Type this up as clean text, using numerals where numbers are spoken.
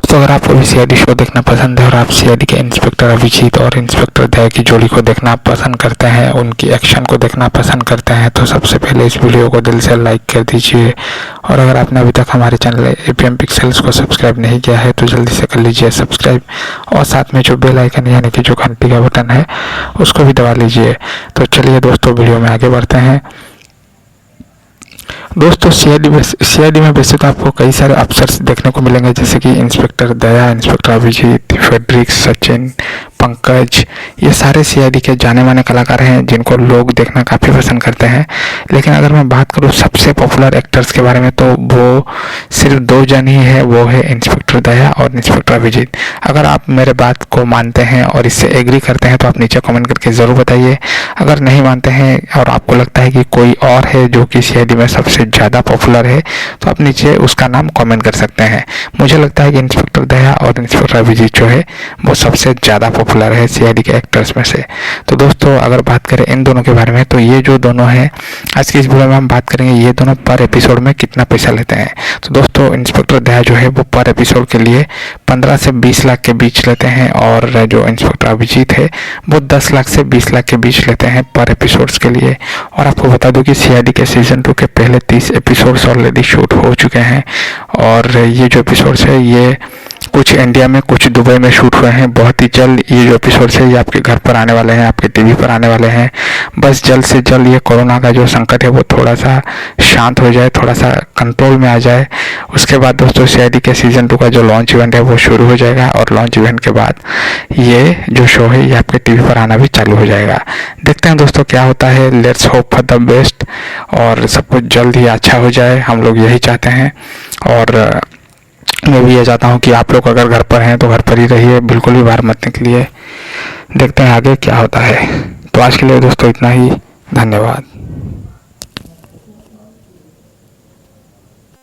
दोस्तों अगर आपको भी सीआईडी शो देखना पसंद है और आप सीआईडी के इंस्पेक्टर अभिजीत और इंस्पेक्टर दया की जोड़ी को देखना पसंद करते हैं, उनकी एक्शन को देखना पसंद करते हैं, तो सबसे पहले इस वीडियो को दिल से लाइक कर दीजिए। और अगर आपने अभी तक हमारे चैनल एपीएम पिक्सेल्स को सब्सक्राइब नहीं किया है तो जल्दी से कर लीजिए सब्सक्राइब, और साथ में जो बेल आइकन यानी कि जो घंटी का बटन है उसको भी दबा लीजिए। तो चलिए दोस्तों वीडियो में आगे बढ़ते हैं। दोस्तों सीआईडी में वैसे तो आपको कई सारे अफसर्स देखने को मिलेंगे, जैसे कि इंस्पेक्टर दया, इंस्पेक्टर अभिजीत, फेड्रिक, सचिन, पंकज, ये सारे सीआईडी के जाने माने कलाकार हैं जिनको लोग देखना काफ़ी पसंद करते हैं। लेकिन अगर मैं बात करूँ सबसे पॉपुलर एक्टर्स के बारे में तो वो सिर्फ 2 जन ही है, वो है इंस्पेक्टर दया और इंस्पेक्टर अभिजीत। अगर आप मेरे बात को मानते हैं और इससे एग्री करते हैं तो आप नीचे कमेंट करके ज़रूर बताइए। अगर नहीं मानते हैं और आपको लगता है कि कोई और है जो कि सीआईडी में सबसे ज़्यादा पॉपुलर है तो आप नीचे उसका नाम कमेंट कर सकते हैं। मुझे लगता है कि इंस्पेक्टर दया और इंस्पेक्टर अभिजीत जो है वो सबसे ज़्यादा पॉपुलर है सीआईडी के एक्टर्स में से। तो दोस्तों अगर बात करें इन दोनों के बारे में तो ये जो दोनों हैं आज की इस वीडियो में हम बात करेंगे ये दोनों पर एपिसोड में कितना पैसा लेते हैं। तो दोस्तों इंस्पेक्टर दया जो है वो पर एपिसोड के लिए 15 से 20 लाख के बीच लेते हैं, और जो इंस्पेक्टर अभिजीत है वो 10 लाख से 20 लाख के बीच लेते हैं पर एपिसोड्स के लिए। और आपको बता दूं कि सीआईडी के सीजन 2 के पहले 30 एपिसोड्स ऑलरेडी शूट हो चुके हैं, और ये जो एपिसोड्स है ये कुछ इंडिया में कुछ दुबई में शूट हुए हैं। बहुत ही जल्द ये जो एपिसोड्स है ये आपके घर पर आने वाले हैं, आपके टीवी पर आने वाले हैं। बस जल्द से जल्द ये कोरोना का जो संकट है वो थोड़ा सा शांत हो जाए, थोड़ा सा कंट्रोल में आ जाए। उसके बाद दोस्तों सीआईडी के सीजन 2 का जो लॉन्च इवेंट है वो शुरू हो जाएगा, और लॉन्च इवेंट के बाद ये जो शो है ये आपके टीवी पर आना भी चालू हो जाएगा। देखते हैं दोस्तों क्या होता है। Let's hope for the best, और सब कुछ जल्द ही अच्छा हो जाए, हम लोग यही चाहते हैं। और मैं भी ये चाहता हूँ कि आप लोग अगर घर पर हैं तो घर पर ही रहिए, बिल्कुल भी बाहर मत निकलिए। देखते हैं आगे क्या होता है। तो आज के लिए दोस्तों इतना ही, धन्यवाद।